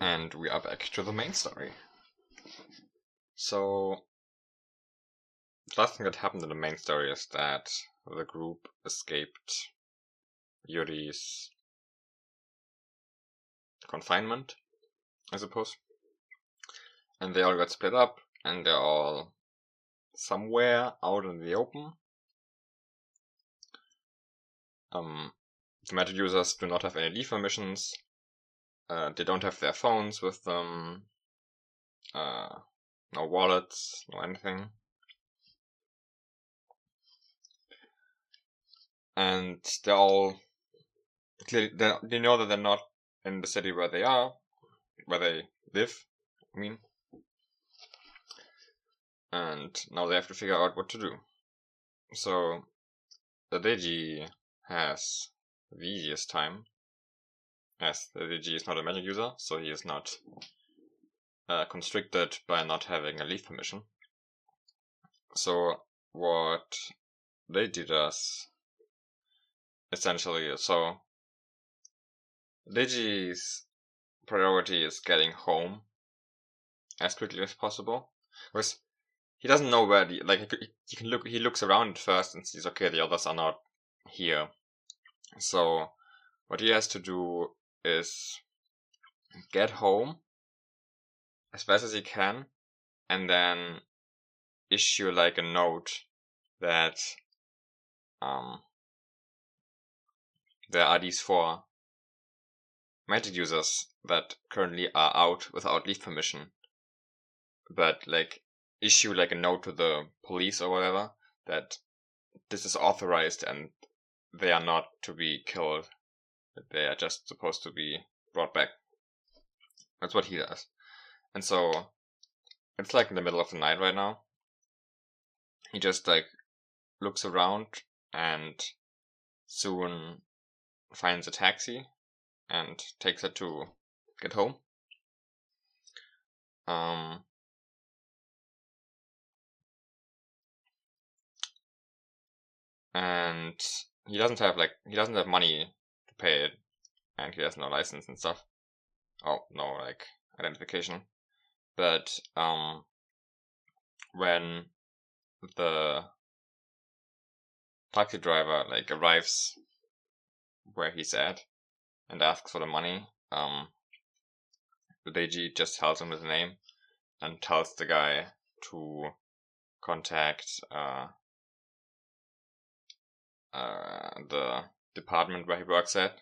And we are back to the main story. So, the last thing that happened in the main story is that the group escaped Yuri's confinement, I suppose. And they all got split up, and they're all somewhere out in the open. The magic users do not have any leave permissions. They don't have their phones with them. No wallets, no anything. And they're all clearly, they know that they're not in the city where they live, I mean. And now they have to figure out what to do. So, the Deji has the easiest time, as the Deji is not a magic user, so he is not constricted by not having a leave permission. So, what Deji does, essentially, so Deji's priority is getting home as quickly as possible, because he doesn't know where he looks around at first and sees, okay, the others are not here. So what he has to do is get home as fast as he can, and then issue like a note that there are these 4 magic users that currently are out without leave permission, but like issue like a note to the police or whatever that this is authorized and they are not to be killed, that they are just supposed to be brought back. That's what he does. And so it's like in the middle of the night right now. He just like looks around and soon finds a taxi and takes it to get home. And he doesn't have money to pay it, and he has no license and stuff. Oh, no, like identification. But when the taxi driver like arrives where he's at and asks for the money, the Deji just tells him his name and tells the guy to contact the department where he works at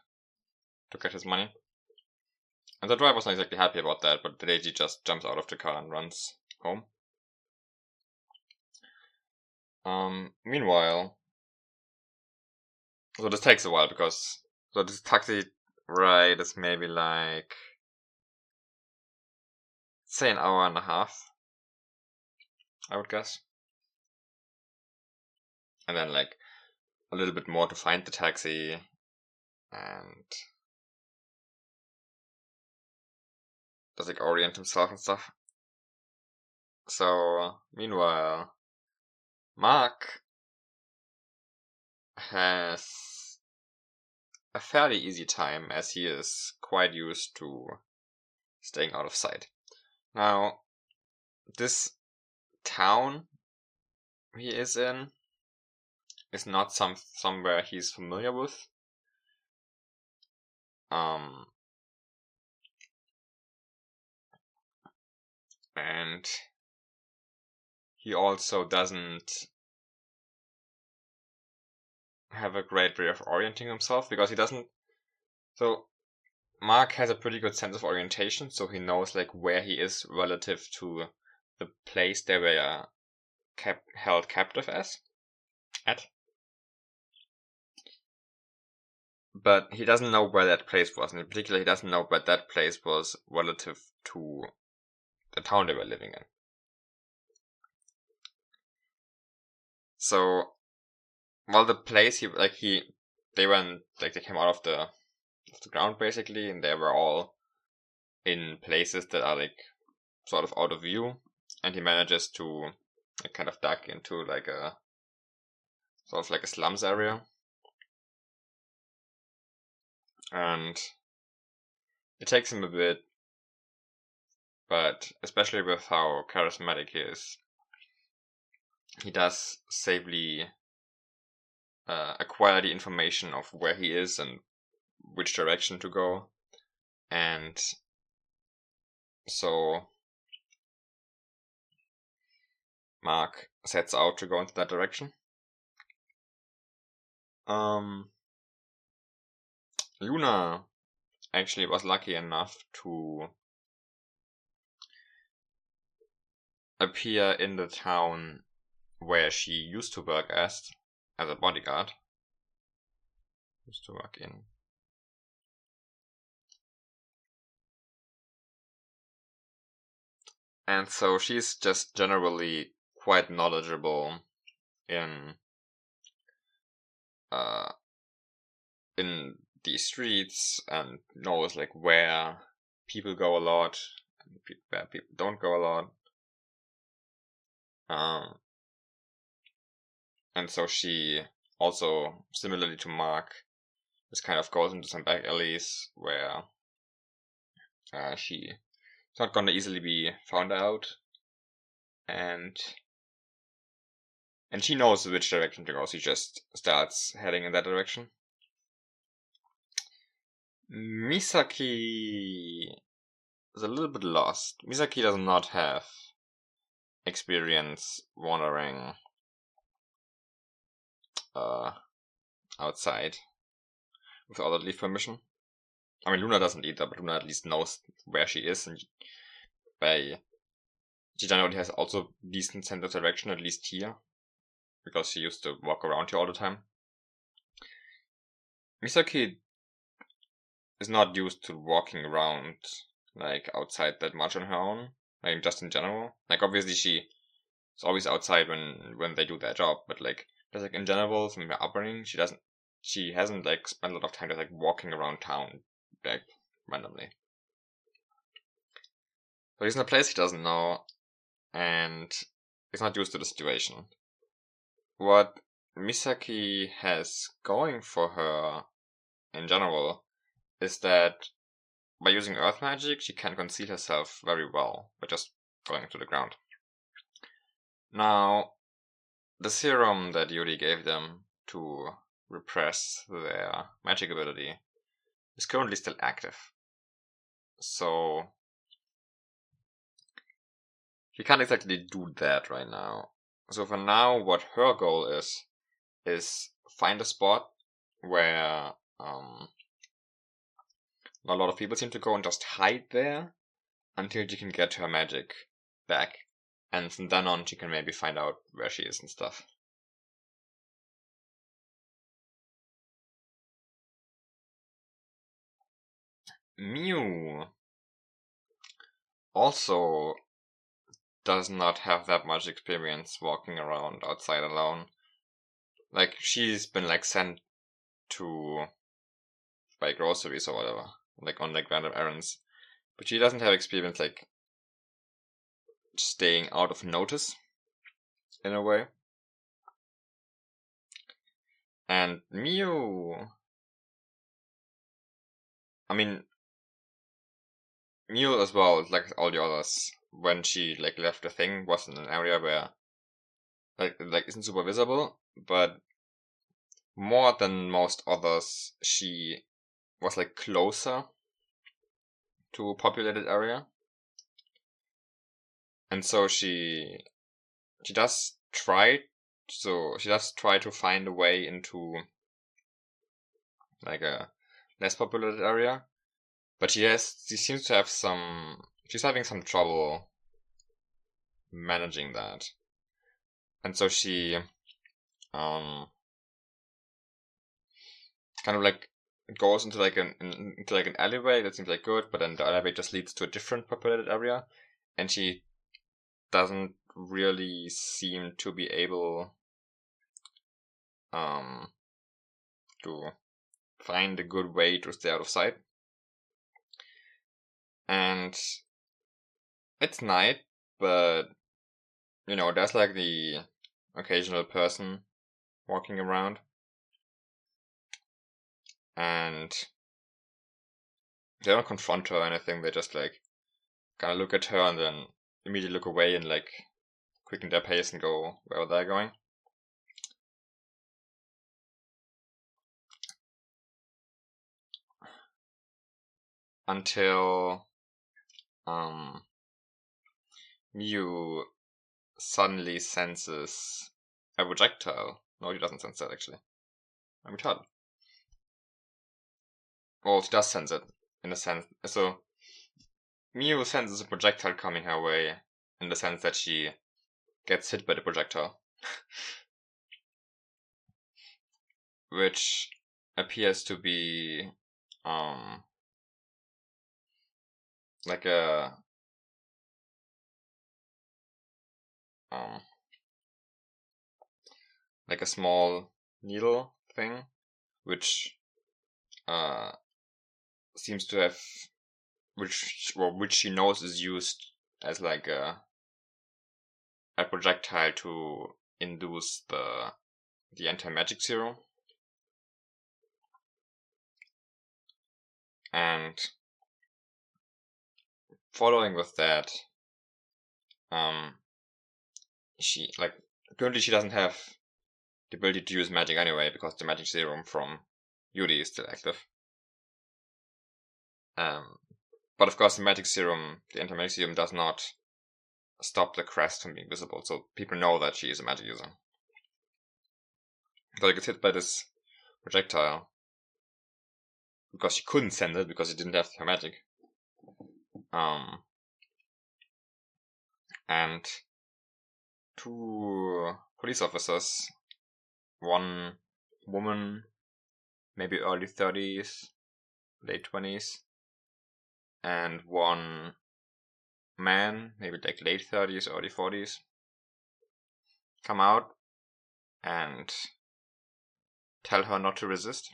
to get his money. And the driver's not exactly happy about that, but the Deji just jumps out of the car and runs home. Meanwhile, so this takes a while because this taxi ride is maybe like, say, an hour and a half, I would guess. And then like a little bit more to find the taxi and does like orient himself and stuff. So meanwhile, Mark has a fairly easy time as he is quite used to staying out of sight. Now, this town he is in is not somewhere he's familiar with. And he also doesn't have a great way of orienting himself because he doesn't. So Mark has a pretty good sense of orientation, so he knows like where he is relative to the place they were held captive at. But he doesn't know where that place was, and in particular he doesn't know where that place was relative to the town they were living in. So while the place they came out of the ground basically, and they were all in places that are like sort of out of view, and he manages to like, kind of duck into like a sort of like a slums area, and it takes him a bit but especially with how charismatic he is, he does safely acquire the information of where he is and which direction to go, and so Mark sets out to go into that direction. Luna actually was lucky enough to appear in the town where she used to work as a bodyguard. Used to work in. And so she's just generally quite knowledgeable in the streets and knows like where people go a lot and where people don't go a lot. And so she also, similarly to Mark, just kind of goes into some back alleys where she's not gonna easily be found out, and she knows which direction to go. She just starts heading in that direction. Misaki is a little bit lost. Misaki does not have experience wandering outside without leave permission. I mean, Luna doesn't either, but Luna at least knows where she is, and she generally has also decent sense of direction, at least here, because she used to walk around here all the time. Misaki is not used to walking around like outside that much on her own, like just in general. Like obviously she is always outside when they do their job, but like just like in general from her upbringing, she hasn't like spent a lot of time just like walking around town like randomly. So he's in a place he doesn't know, and he's not used to the situation. What Misaki has going for her in general is that by using earth magic, she can conceal herself very well by just going to the ground. Now, the serum that Yuri gave them to repress their magic ability is currently still active. So, she can't exactly do that right now. So for now, what her goal is find a spot where not a lot of people seem to go and just hide there until she can get her magic back. And from then on, she can maybe find out where she is and stuff. Mew also does not have that much experience walking around outside alone. Like, she's been like sent to buy groceries or whatever, like on like random errands. But she doesn't have experience like staying out of notice in a way. And Mew, I mean, Mew as well, like all the others, when she like left the thing, was in an area where like isn't super visible, but more than most others, she was like closer to a populated area, and so she does try. So she does try to find a way into like a less populated area, but she seems to have she's having some trouble managing that, and so she kind of like goes into like an alleyway that seems like good, but then the alleyway just leads to a different populated area, and she doesn't really seem to be able to find a good way to stay out of sight. And it's night, but you know, there's like the occasional person walking around, and they don't confront her or anything. They just like gonna look at her and then immediately look away and like quicken their pace and go where they're going. Until Miu suddenly senses a projectile. No, he doesn't sense that actually. I'm retarded. Well, she does sense it, in a sense. So, Miu senses a projectile coming her way, in the sense that she gets hit by the projectile. Which appears to be, like a, like a small needle thing, which, seems to have, which she knows is used as like a projectile to induce the anti-magic serum. And following with that, she, like, currently she doesn't have the ability to use magic anyway, because the magic serum from Yuri is still active. But of course the magic serum, the anti-magic serum, does not stop the crest from being visible, so people know that she is a magic user. So she gets hit by this projectile, because she couldn't send it, because she didn't have her magic. And two police officers, one woman, maybe early 30s, late 20s, and one man, maybe like late 30s, early 40s, come out and tell her not to resist.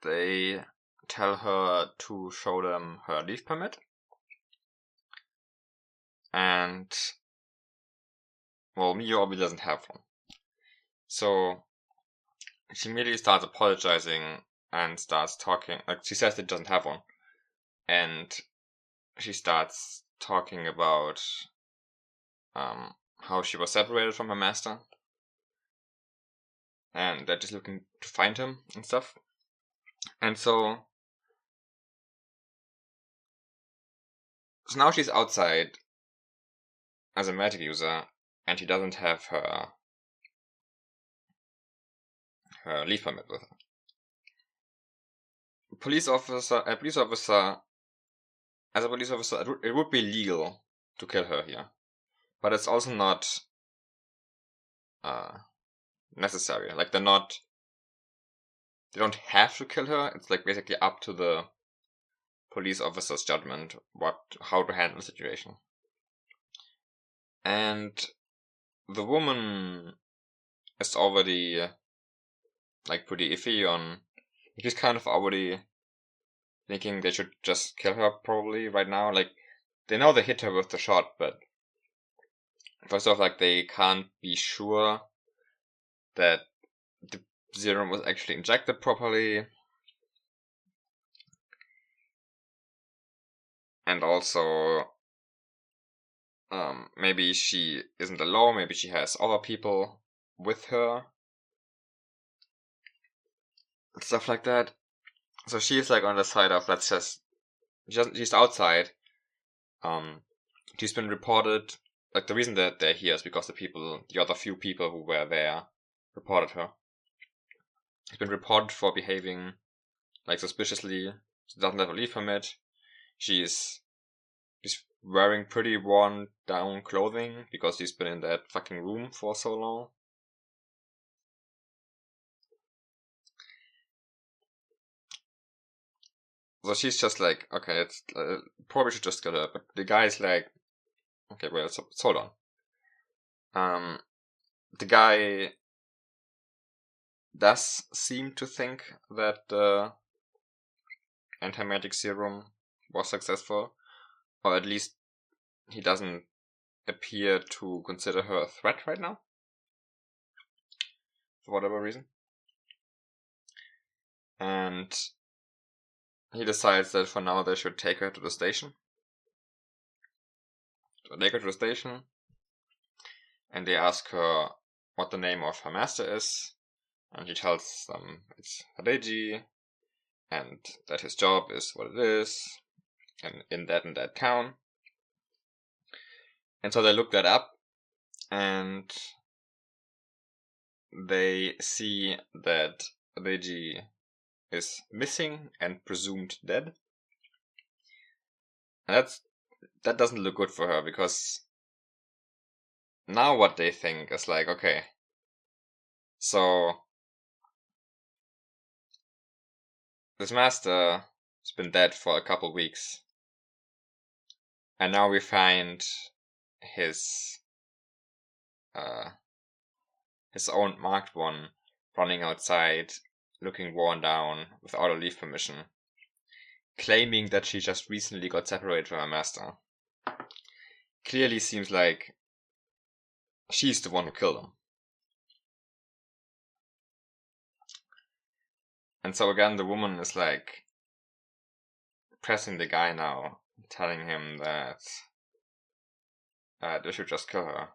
They tell her to show them her leave permit. And, well, Miyu obviously doesn't have one. So she immediately starts apologizing and starts talking, like, she says that she doesn't have one. And she starts talking about how she was separated from her master. And they're just looking to find him and stuff. And so now she's outside as a magic user, and she doesn't have her leave permit with her. As a police officer, it would be legal to kill her here, but it's also not necessary. Like, they don't have to kill her. It's like basically up to the police officer's judgment how to handle the situation. And the woman is already like pretty iffy on. She's kind of already thinking they should just kill her probably right now. Like, they know they hit her with the shot, but first off, like, they can't be sure that the serum was actually injected properly. And also, maybe she isn't alone, maybe she has other people with her. Stuff like that. So she's like on the side of, she's outside. She's been reported, like, the reason that they're here is because the other few people who were there reported her. She's been reported for behaving, like, suspiciously. She doesn't have a leave permit. She's wearing pretty worn down clothing because she's been in that fucking room for so long. So she's just like, okay, it's probably should just kill her. But the guy's like, okay, well, let's hold on. The guy does seem to think that the anti-magic serum was successful, or at least he doesn't appear to consider her a threat right now, for whatever reason. and he decides that for now they should take her to the station. So they go to the station, and they ask her what the name of her master is, and he tells them it's Hadeji, and that his job is what it is, and in that town. And so they look that up, and they see that Hadeji is missing and presumed dead. And that doesn't look good for her, because now what they think is like, okay, so this master has been dead for a couple weeks, and now we find his own marked one running outside, looking worn down, without a leave permission, claiming that she just recently got separated from her master. Clearly seems like she's the one who killed him. And so again, the woman is like pressing the guy now, telling him that they should just kill her.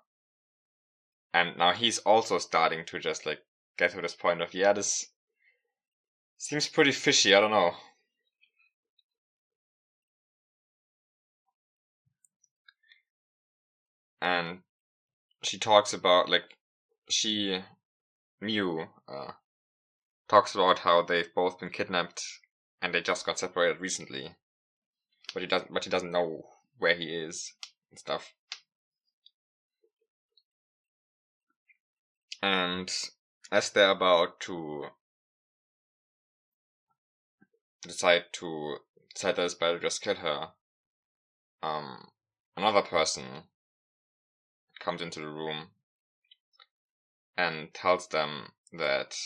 And now he's also starting to just like get to this point of, yeah, this seems pretty fishy, I don't know. And she talks about, like, Miu, talks about how they've both been kidnapped and they just got separated recently. But he doesn't know where he is and stuff. And as they're about to decide that it's better to just kill her, another person comes into the room and tells them that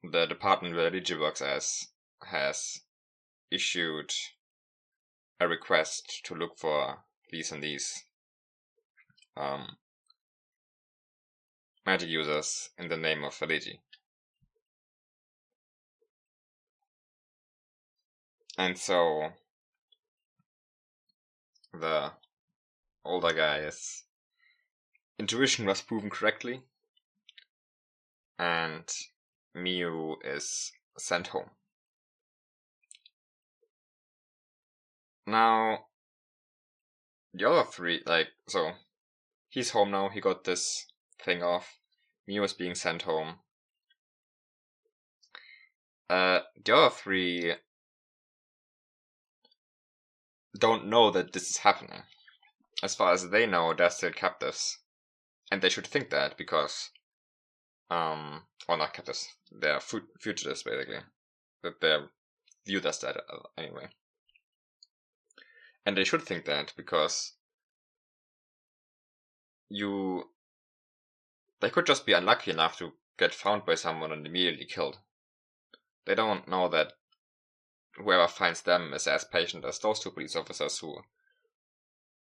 the department where Luigi works as has issued a request to look for these and these magic users in the name of Luigi. And so the older guy's intuition was proven correctly, and Miu is sent home. Now, the other three, so he's home now, he got this thing off. Miu is being sent home. The other three don't know that this is happening. As far as they know, they're still captives. And they should think that, because, well, not captives, they're fugitives, basically. That they're viewed as that, anyway. And they should think that, because they could just be unlucky enough to get found by someone and immediately killed. They don't know that whoever finds them is as patient as those two police officers who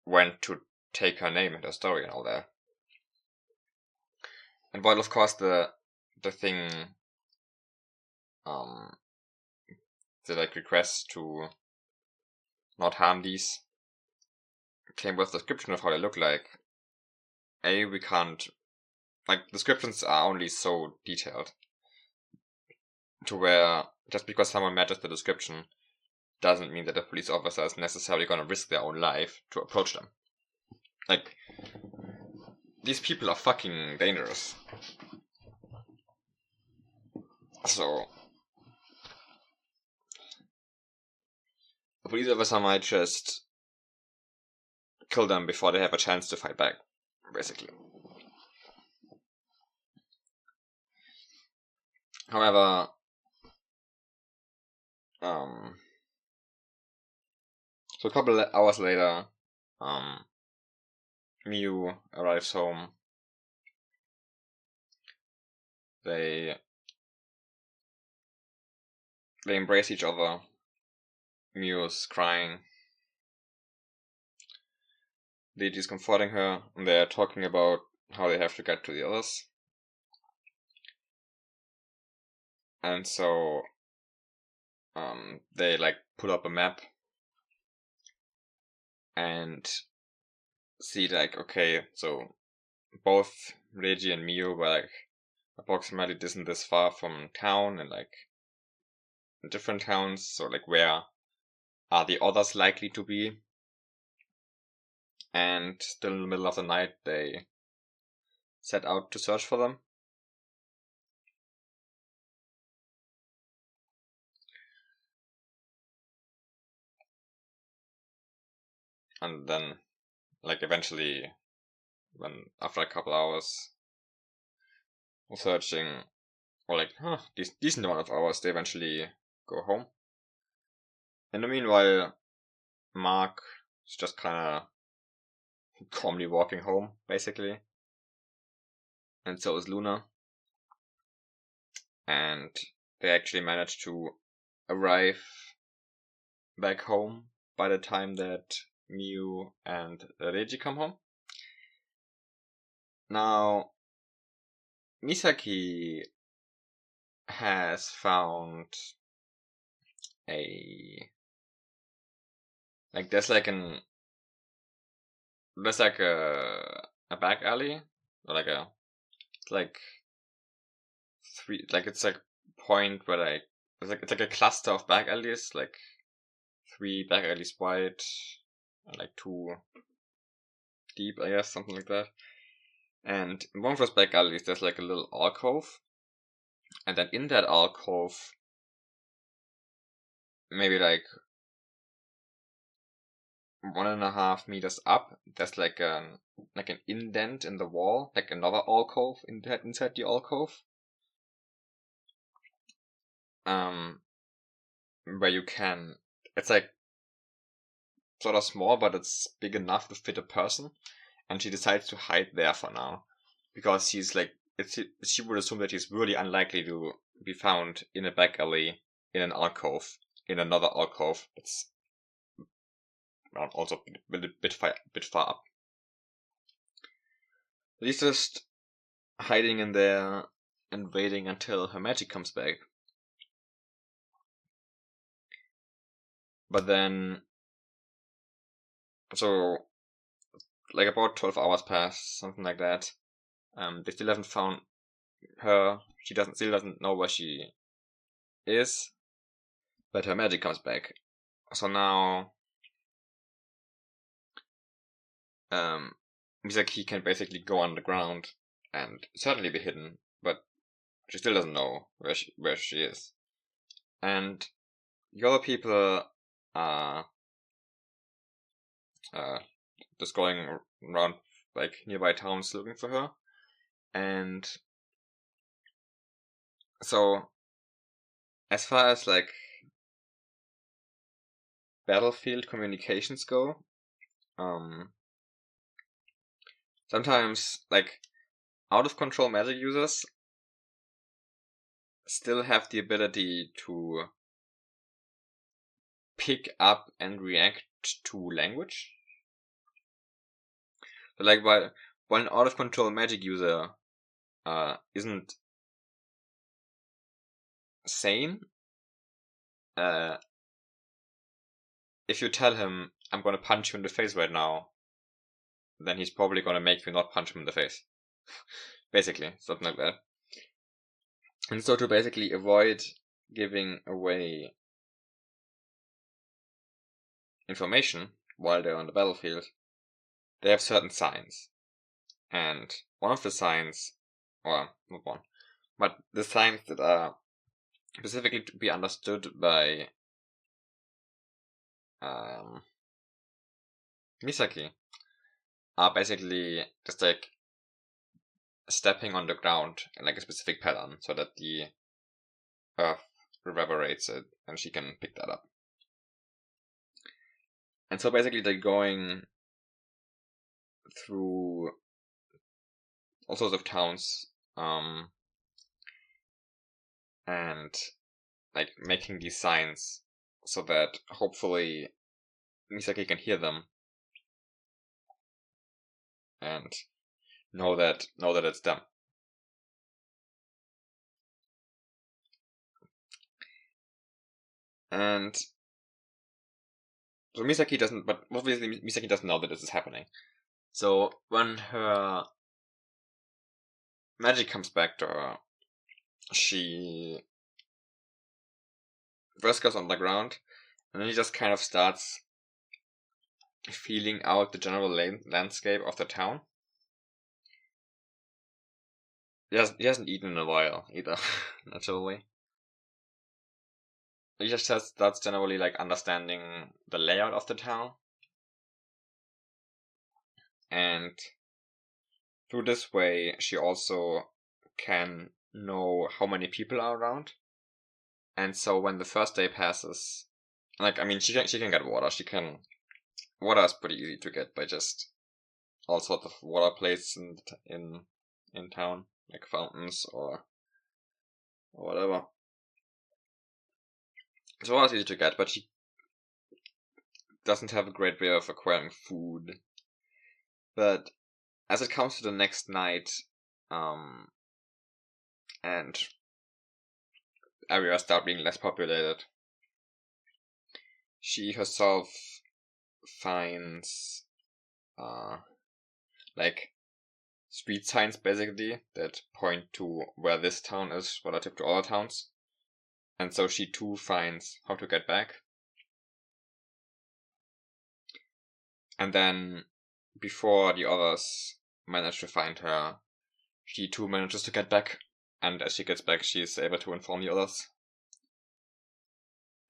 went to take her name and her story and all that. And while of course the thing, the request to not harm these came with a description of how they look like, we can't, descriptions are only so detailed to where just because someone matches the description doesn't mean that a police officer is necessarily gonna risk their own life to approach them. These people are fucking dangerous. So a police officer might just kill them before they have a chance to fight back, basically. However, so a couple of hours later, Miu arrives home. They embrace each other. Miu's crying. Luigi's comforting her, and they're talking about how they have to get to the others. And so they like put up a map and see like, okay, so both Reggie and Mio were like approximately this far from town and like different towns, so like where are the others likely to be? And still in the middle of the night they set out to search for them. And then like eventually when after a couple hours of searching, or like decent amount of hours, they eventually go home. In the meanwhile, Mark is just kinda calmly walking home, basically. And so is Luna. And they actually manage to arrive back home by the time that Miu and Reiji come home. Now, Misaki has found a like there's like a back alley, or like a like three, like it's like point where like it's like a cluster of back alleys, like 3 back alleys wide and like 2 deep, I guess, something like that. And in one of those back alleys there's like a little alcove, and then in that alcove, maybe like 1.5 meters up, there's like an indent in the wall, like another alcove inside the alcove. Where you can, it's like sort of small, but it's big enough to fit a person. And she decides to hide there for now, because she's like, she would assume that he's really unlikely to be found in a back alley, in an alcove, in another alcove. It's also a bit far up. He's just hiding in there and waiting until her magic comes back. But then, so like about 12 hours pass, something like that. They still haven't found her. She still doesn't know where she is, but her magic comes back. So now, Misaki can basically go underground and certainly be hidden, but she still doesn't know where she is. And the other people are just going around like nearby towns looking for her. And so, as far as like battlefield communications go, sometimes like out of control magic users still have the ability to pick up and react to language. So like while an out of control magic user isn't sane, if you tell him I'm gonna punch you in the face right now, then he's probably gonna make you not punch him in the face. Basically, something like that. And so to basically avoid giving away information while they're on the battlefield, they have certain signs. And one of the signs, or not one, but the signs that are specifically to be understood by Misaki are basically just like stepping on the ground in like a specific pattern so that the earth reverberates it and she can pick that up. And so basically they're going through all sorts of towns, and like making these signs so that hopefully Misaki can hear them and know that it's them. And so Misaki doesn't, but obviously Misaki doesn't know that this is happening. So when her magic comes back to her, she first goes on the ground, and then he just kind of starts feeling out the general landscape of the town. He hasn't eaten in a while either, naturally. He just starts generally like understanding the layout of the town. And through this way, she also can know how many people are around. And so when the first day passes, like, I mean, she can get water. Water is pretty easy to get by just all sorts of water places in town, like fountains or whatever. So water is easy to get, but she doesn't have a great way of acquiring food. But as it comes to the next night, and areas start being less populated, she herself finds like street signs basically that point to where this town is relative to other towns. And so she too finds how to get back. And then before the others manage to find her, she too manages to get back. And as she gets back, she is able to inform the others.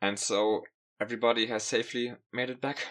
And so everybody has safely made it back.